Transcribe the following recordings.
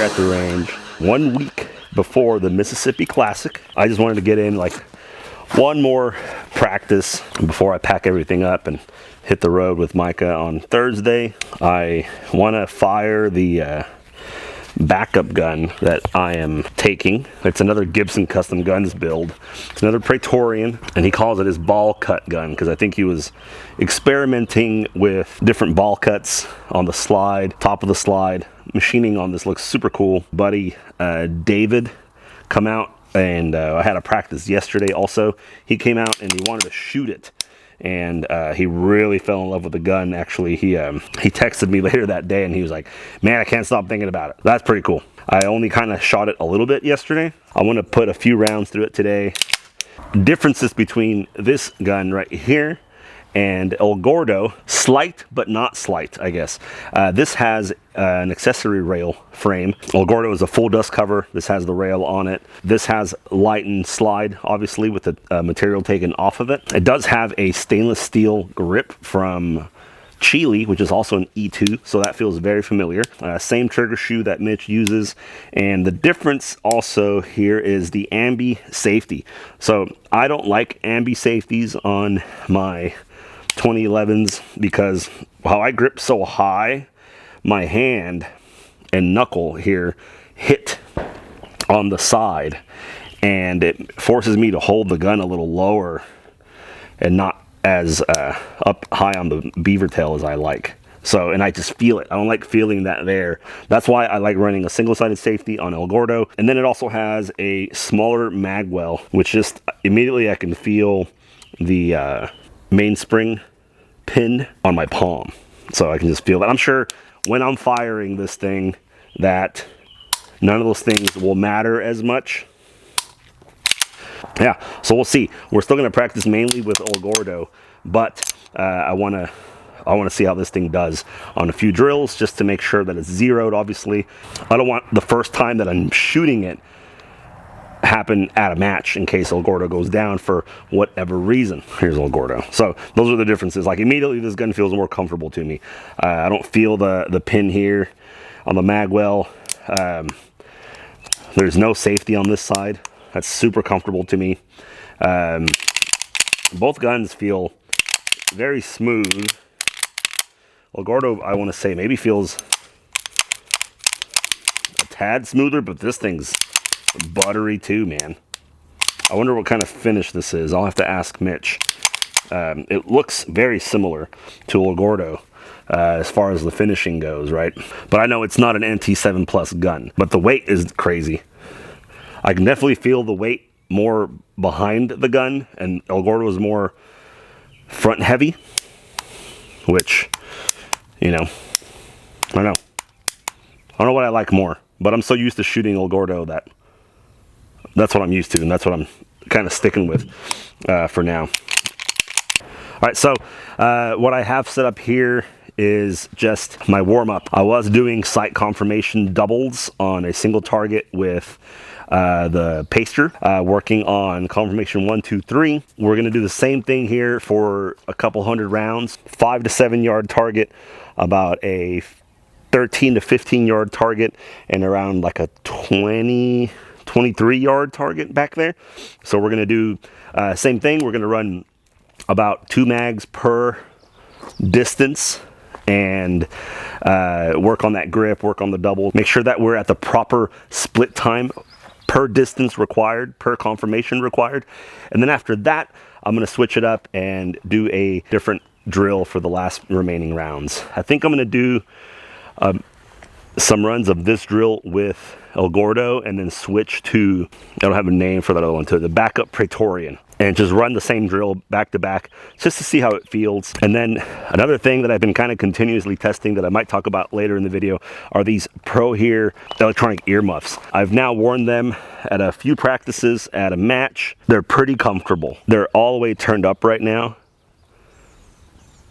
at the range 1 week before the Mississippi Classic. I just wanted to get in like one more practice before I pack everything up and hit the road with Micah on Thursday. I want to fire the backup gun that I am taking. It's another Gibson custom guns build. It's another Praetorian, and he calls it his ball cut gun because I think he was experimenting with different ball cuts on the slide, top of the slide. Machining on this looks super cool. Buddy David come out, and I had a practice yesterday also. He came out and he wanted to shoot it, and he really fell in love with the gun. Actually, he texted me later that day and he was like, man, I can't stop thinking about it. That's pretty cool. I only kind of shot it a little bit yesterday. I want to put a few rounds through it today. Differences between this gun right here and El Gordo, slight but not slight, I guess. This has an accessory rail frame. El Gordo is a full dust cover. This has the rail on it. This has light and slide, obviously, with the material taken off of it. It does have a stainless steel grip from Chile, which is also an E2, so that feels very familiar. Same trigger shoe that Mitch uses, and the difference also here is the ambi safety. So I don't like ambi safeties on my 2011s because how I grip so high, my hand and knuckle here hit on the side, and it forces me to hold the gun a little lower and not as up high on the beaver tail as I like. So, and I just feel it. I don't like feeling that there. That's why I like running a single-sided safety on El Gordo. And then it also has a smaller mag well, which just immediately I can feel the mainspring pin on my palm. So I can just feel that. I'm sure when I'm firing this thing that none of those things will matter as much. Yeah, so we'll see. We're still going to practice mainly with El Gordo, but I want to see how this thing does on a few drills just to make sure that it's zeroed, obviously. I don't want the first time that I'm shooting it happen at a match in case El Gordo goes down for whatever reason. Here's El Gordo. So those are the differences. Like immediately this gun feels more comfortable to me. I don't feel the pin here on the magwell. There's no safety on this side. That's super comfortable to me. Both guns feel very smooth. El Gordo, I want to say, maybe feels a tad smoother, but this thing's buttery too, man. I wonder what kind of finish this is. I'll have to ask Mitch. It looks very similar to El Gordo as far as the finishing goes, right? But I know it's not an NT7 Plus gun, but the weight is crazy. I can definitely feel the weight more behind the gun, and El Gordo is more front heavy, which, you know, I don't know. I don't know what I like more, but I'm so used to shooting El Gordo that that's what I'm used to, and that's what I'm kind of sticking with for now. All right, so what I have set up here is just my warm-up. I was doing sight confirmation doubles on a single target with the paster, working on confirmation 1, 2, 3. We're going to do the same thing here for a couple hundred rounds. 5 to 7 yard target, about a 13 to 15 yard target, and around like a 23 yard target back there. So we're going to do same thing. We're going to run about 2 mags per distance and work on that grip, work on the double, make sure that we're at the proper split time per distance required, per confirmation required. And then after that, I'm going to switch it up and do a different drill for the last remaining rounds. I think I'm going to do some runs of this drill with El Gordo and then switch to, I don't have a name for that other one, to the backup Praetorian, and just run the same drill back to back just to see how it feels. And then another thing that I've been kind of continuously testing that I might talk about later in the video are these Pro Hear electronic earmuffs. I've now worn them at a few practices at a match. They're pretty comfortable. They're all the way turned up right now,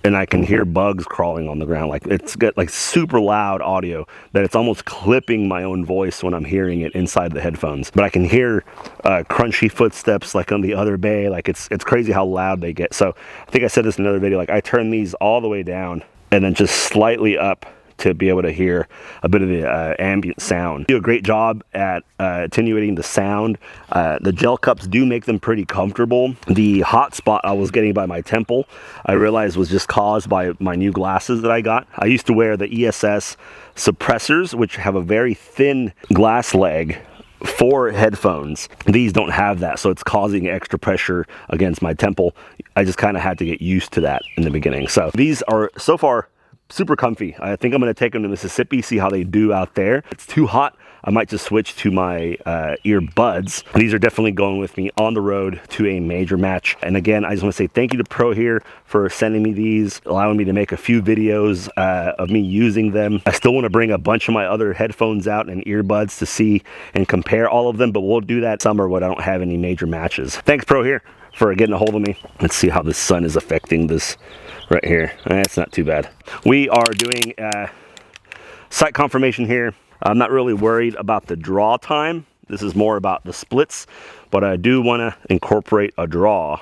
and I can hear bugs crawling on the ground. Like, it's got like super loud audio that it's almost clipping my own voice when I'm hearing it inside the headphones. But I can hear crunchy footsteps like on the other bay. Like, it's crazy how loud they get. So I think I said this in another video, like I turn these all the way down and then just slightly up to be able to hear a bit of the ambient sound. Do a great job at attenuating the sound. The gel cups do make them pretty comfortable. The hot spot I was getting by my temple, I realized was just caused by my new glasses that I got. I used to wear the ESS suppressors, which have a very thin glass leg for headphones. These don't have that, so it's causing extra pressure against my temple. I just kind of had to get used to that in the beginning. So these are so far super comfy. I think I'm going to take them to Mississippi, see how they do out there. If it's too hot, I might just switch to my earbuds. These are definitely going with me on the road to a major match. And again, I just want to say thank you to Pro here for sending me these, allowing me to make a few videos of me using them. I still want to bring a bunch of my other headphones out and earbuds to see and compare all of them, but we'll do that summer when I don't have any major matches. Thanks, Pro here, for getting a hold of me. Let's see how the sun is affecting this right here. It's not too bad. We are doing sight confirmation here. I'm not really worried about the draw time. This is more about the splits, but I do want to incorporate a draw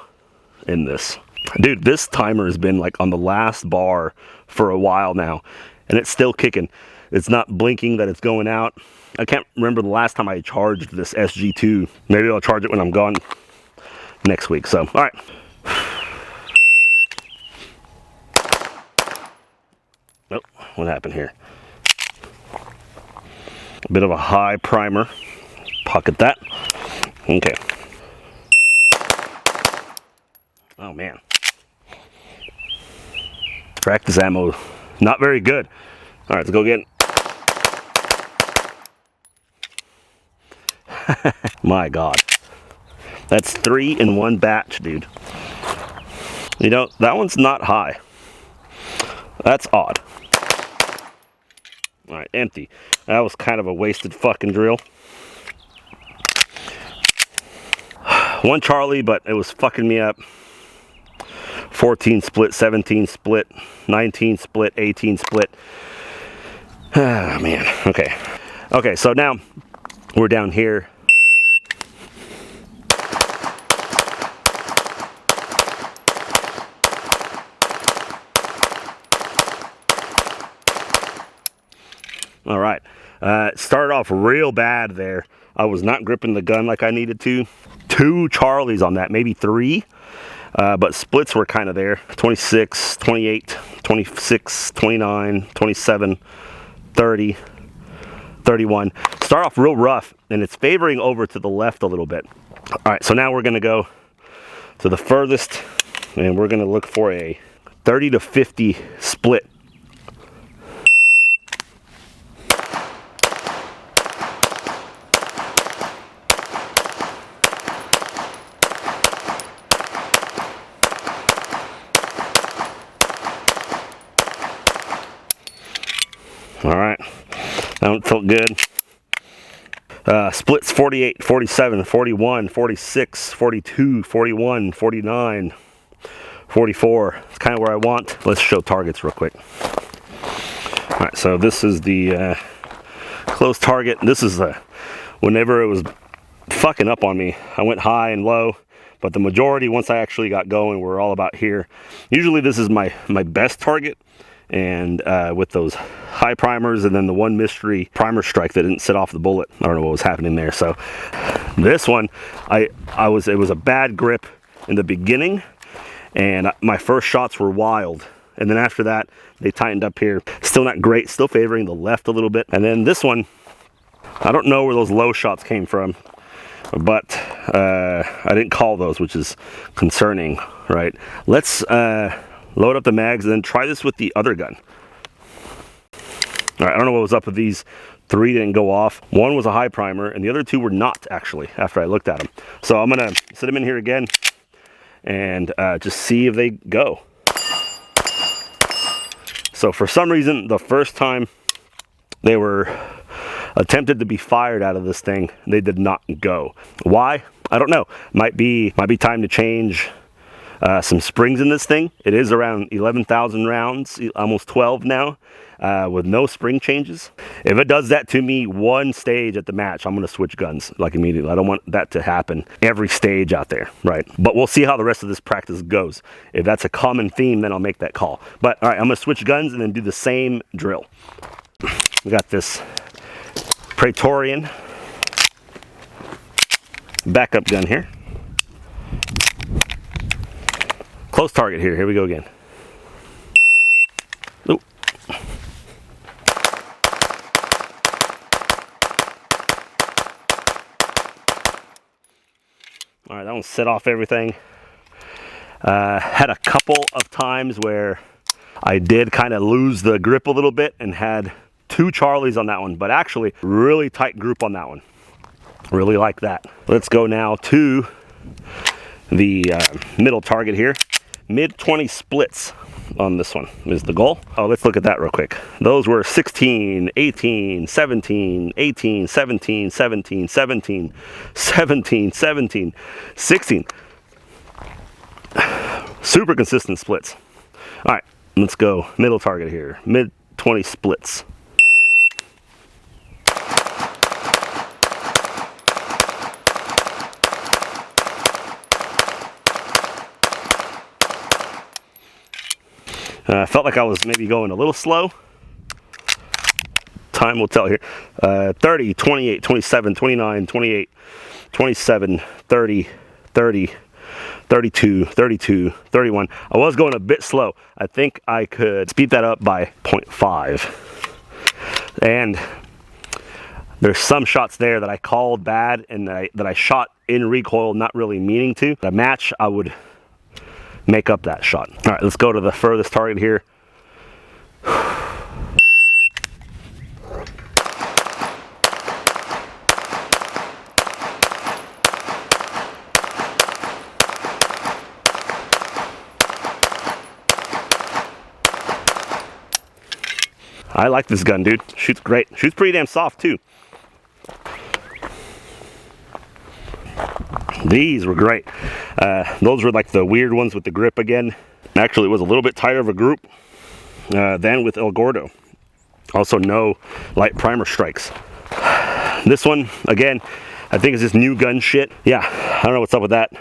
in this. Dude, this timer has been like on the last bar for a while now, and it's still kicking. It's not blinking that it's going out. I can't remember the last time I charged this SG2. Maybe I'll charge it when I'm gone next week. So, all right. Oh, what happened here? A bit of a high primer. Pocket that. Okay. Oh man. Practice ammo, not very good. All right, let's go again. My God. That's 3 in one batch, dude. You know, that one's not high. That's odd. All right, empty. That was kind of a wasted fucking drill. One Charlie, but it was fucking me up. 14 split, 17 split, 19 split, 18 split. Ah, man. Okay. Okay, so now we're down here. All right, started off real bad there. I was not gripping the gun like I needed to. 2 Charlies on that, maybe 3, but splits were kind of there. 26, 28, 26, 29, 27, 30, 31. Start off real rough, and it's favoring over to the left a little bit. All right, so now we're gonna go to the furthest, and we're gonna look for a 30 to 50 split. All right, that one felt good. Splits 48, 47, 41, 46, 42, 41, 49, 44. It's kind of where I want. Let's show targets real quick. All right, so this is the close target. This is whenever it was fucking up on me, I went high and low, but the majority, once I actually got going, were all about here. Usually this is my best target. And with those high primers and then the one mystery primer strike that didn't set off the bullet. I don't know what was happening there. So this one, it was a bad grip in the beginning, and my first shots were wild. And then after that, they tightened up here. Still not great, still favoring the left a little bit. And then this one, I don't know where those low shots came from, but I didn't call those, which is concerning, right? Let's load up the mags and then try this with the other gun. All right, I don't know what was up with these. 3 didn't go off. 1 was a high primer and the other 2 were not, actually, after I looked at them. So I'm gonna set them in here again and just see if they go. So for some reason, the first time they were attempted to be fired out of this thing, they did not go. Why? I don't know. Might be time to change some springs in this thing. It is around 11,000 rounds, almost 12 now, with no spring changes. If it does that to me one stage at the match, I'm going to switch guns like immediately. I don't want that to happen every stage out there, right? But we'll see how the rest of this practice goes. If that's a common theme, then I'll make that call. But all right, I'm going to switch guns and then do the same drill. We got this Praetorian backup gun here. Close target here. Here we go again. Oop. All right, that one set off everything. Had a couple of times where I did kind of lose the grip a little bit and had 2 Charlies on that one, but actually really tight group on that one. Really like that. Let's go now to the middle target here. Mid-20 splits on this one is the goal. Oh, let's look at that real quick. Those were 16, 18, 17, 18, 17, 17, 17, 17, 17, 16. Super consistent splits. All right, let's go middle target here. Mid-20 splits. Felt like I was maybe going a little slow. Time will tell here. 30, 28, 27, 29, 28, 27, 30, 30, 32, 32, 31. I was going a bit slow. I think I could speed that up by 0.5. And there's some shots there that I called bad and that I shot in recoil, not really meaning to. The match, I would make up that shot. All right, let's go to the furthest target here. I like this gun, dude. Shoots great. Shoots pretty damn soft too. These were great. Those were like the weird ones with the grip again. Actually, it was a little bit tighter of a group than with El Gordo. Also, no light primer strikes. This one, again, I think is this new gun shit. Yeah, I don't know what's up with that.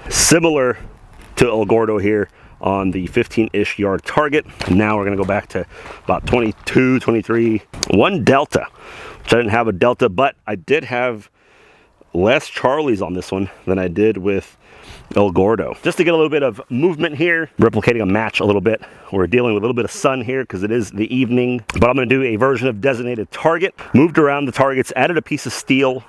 Similar to El Gordo here on the 15-ish yard target. Now we're gonna go back to about 22, 23. One Delta, which I didn't have a Delta, but I did have less Charlies on this one than I did with El Gordo. Just to get a little bit of movement here, replicating a match a little bit. We're dealing with a little bit of sun here because it is the evening, but I'm gonna do a version of designated target. Moved around the targets, added a piece of steel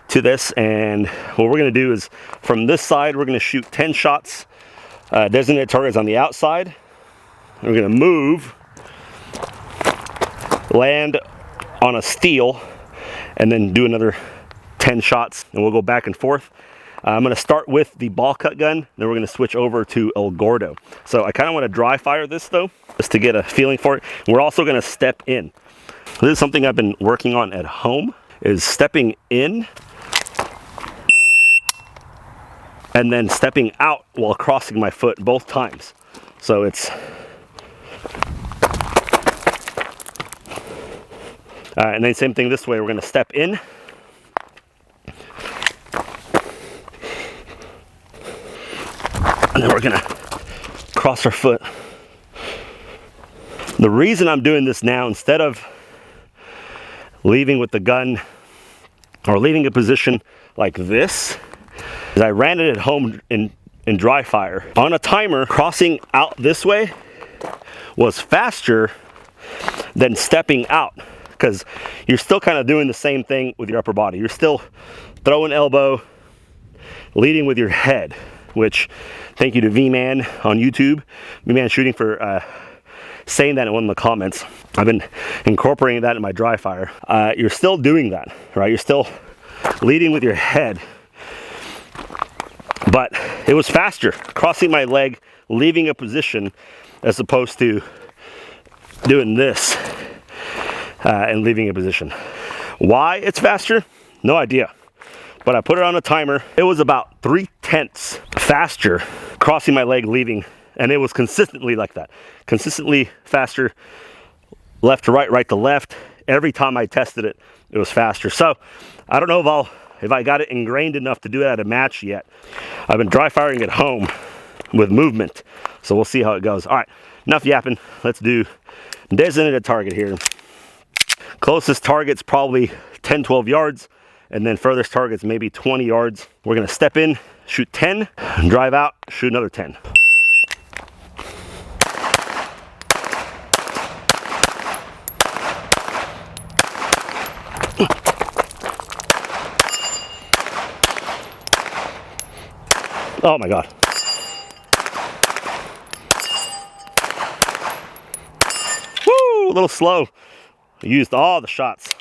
to this, and what we're gonna do is from this side, we're gonna shoot 10 shots, designated targets on the outside. We're gonna move, land on a steel, and then do another 10 shots, and we'll go back and forth. I'm going to start with the ball cut gun, then we're going to switch over to El Gordo. So I kind of want to dry fire this though, just to get a feeling for it. We're also going to step in. This is something I've been working on at home, is stepping in and then stepping out while crossing my foot both times. So it's and then same thing this way. We're going to step in and then we're gonna cross our foot. The reason I'm doing this now, instead of leaving with the gun or leaving a position like this, is I ran it at home in dry fire. On a timer, crossing out this way was faster than stepping out, because you're still kind of doing the same thing with your upper body. You're still throwing elbow, leading with your head, which thank you to V-Man on YouTube, V-Man Shooting, for saying that in one of the comments. I've been incorporating that in my dry fire. You're still doing that, right? You're still leading with your head. But it was faster, crossing my leg, leaving a position, as opposed to doing this and leaving a position. Why it's faster? No idea. But I put it on a timer. It was about 3/10 faster crossing my leg, leaving, and it was consistently like that. Consistently faster, left to right, right to left. Every time I tested it, it was faster. So I don't know if I got it ingrained enough to do it at a match yet. I've been dry firing at home with movement, so we'll see how it goes. All right, enough yapping. Let's do designated target here. Closest target's probably 10, 12 yards, and then furthest target's maybe 20 yards. We're gonna step in, shoot 10, drive out, shoot another 10. Oh my God. Woo, a little slow. I used all the shots.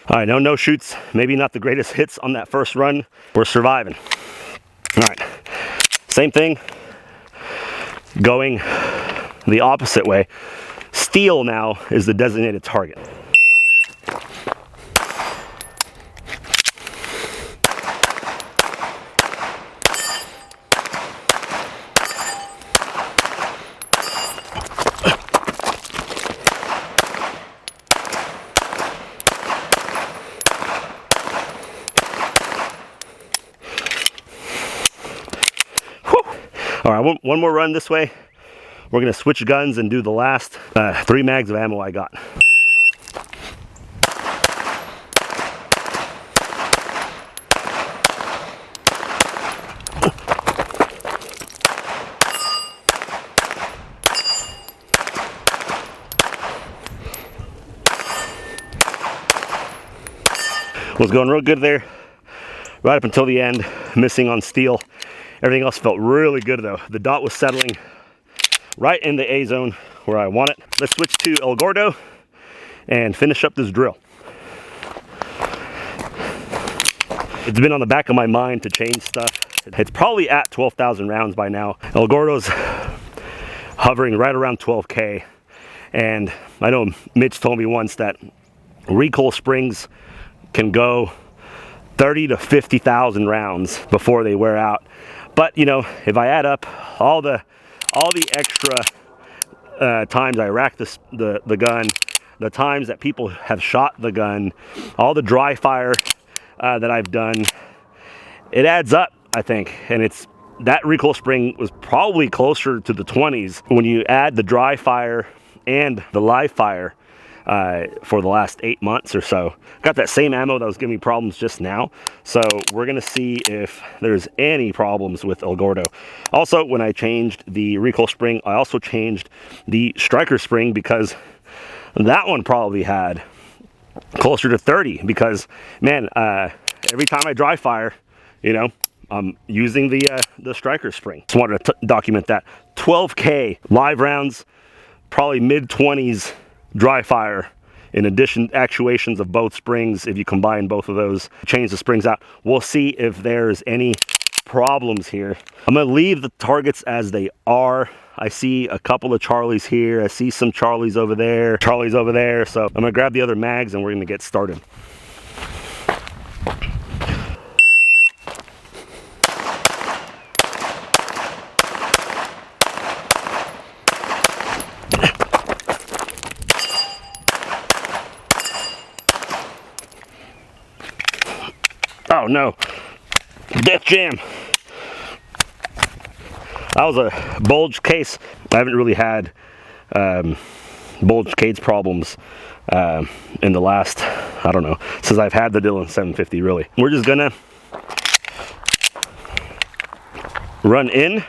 All right, no shoots. Maybe not the greatest hits on that first run. We're surviving. All right, same thing. Going the opposite way. Steel now is the designated target. All right, one more run this way. We're gonna switch guns and do the last 3 mags of ammo I got. Was going real good there, right up until the end, missing on steel. Everything else felt really good though. The dot was settling right in the A zone where I want it. Let's switch to El Gordo and finish up this drill. It's been on the back of my mind to change stuff. It's probably at 12,000 rounds by now. El Gordo's hovering right around 12K. And I know Mitch told me once that recoil springs can go 30 to 50,000 rounds before they wear out. But you know, if I add up all the extra times I racked the gun, the times that people have shot the gun, all the dry fire that I've done, it adds up, I think. And that recoil spring was probably closer to the 20s when you add the dry fire and the live fire. For the last 8 months or so. Got that same ammo that was giving me problems just now. So we're gonna see if there's any problems with El Gordo. Also, when I changed the recoil spring, I also changed the striker spring because that one probably had closer to 30 because, man, every time I dry fire, you know, I'm using the striker spring. Just wanted to document that. 12K live rounds, probably mid-20s dry fire, in addition actuations of both springs. If you combine both of those, change the springs out, we'll see if there's any problems here. I'm gonna leave the targets as they are. I see a couple of Charlies here, I see some Charlies over there, so I'm gonna grab the other mags and we're gonna get started. Oh no, death jam. That was a bulge case. I haven't really had bulge case problems in the last, I don't know, since I've had the Dillon 750 really. We're just gonna run in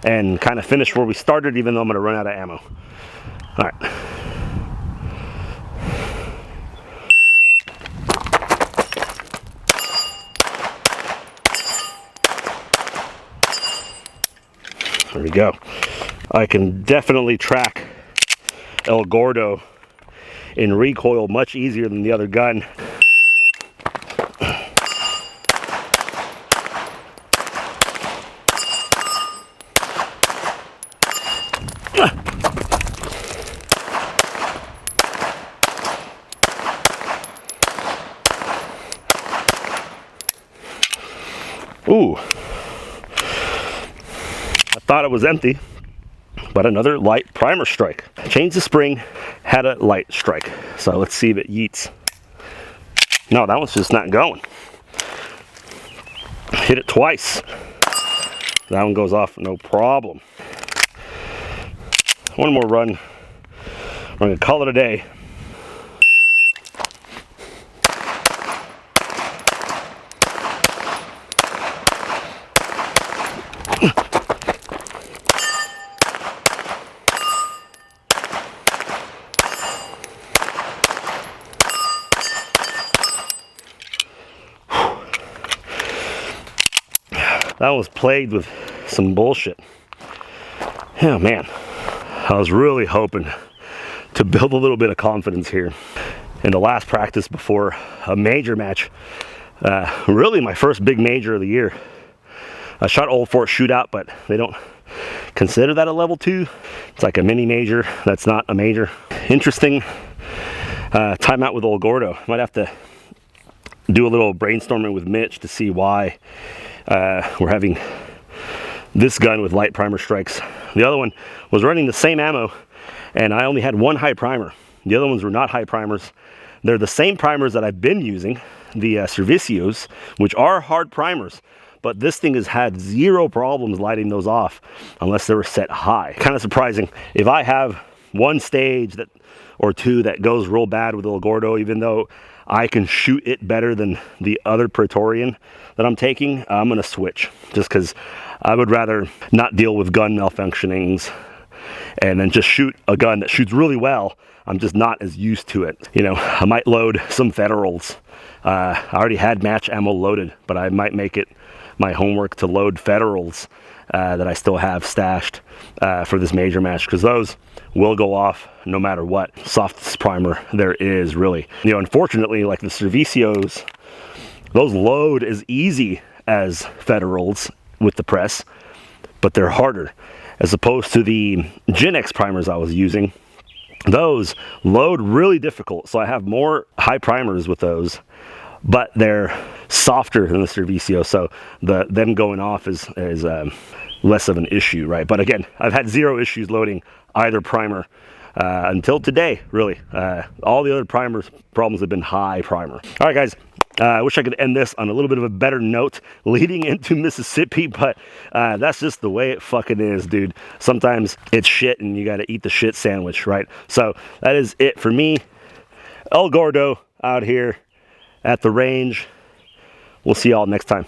and kind of finish where we started, even though I'm gonna run out of ammo. All right. There we go. I can definitely track El Gordo in recoil much easier than the other gun. Ooh. thought it was empty, but another light primer strike. Changed the spring, had a light strike. So let's see if it yeets. No, that one's just not going. Hit it twice. That one goes off, no problem. One more run. We're gonna call it a day. That was plagued with some bullshit. Oh man, I was really hoping to build a little bit of confidence here. In the last practice before a major match, really my first big major of the year. I shot Old Fort Shootout, but they don't consider that a level 2. It's like a mini major that's not a major. Interesting timeout with Old Gordo. Might have to do a little brainstorming with Mitch to see why we're having this gun with light primer strikes. The other one was running the same ammo, and I only had one high primer. The other ones were not high primers. They're the same primers that I've been using, the Servicios, which are hard primers, but this thing has had zero problems lighting those off unless they were set high. Kind of surprising. If I have one stage that or two that goes real bad with El Gordo, even though I can shoot it better than the other Praetorian that I'm taking, I'm gonna switch, just because I would rather not deal with gun malfunctionings and then just shoot a gun that shoots really well. I'm just not as used to it. You know, I might load some Federals. I already had match ammo loaded, but I might make it my homework to load Federals that I still have stashed for this major match, because those will go off no matter what. Softest primer there is, really. You know, unfortunately, like the Servicios, those load as easy as Federals with the press, but they're harder. As opposed to the Gen X primers I was using, those load really difficult. So I have more high primers with those, but they're softer than the Servicio, so them going off is less of an issue, right? But again, I've had zero issues loading either primer until today, really. All the other problems have been high primer. All right, guys. I wish I could end this on a little bit of a better note leading into Mississippi, but that's just the way it fucking is, dude. Sometimes it's shit and you gotta eat the shit sandwich, right? So that is it for me. El Gordo out here at the range. We'll see y'all next time.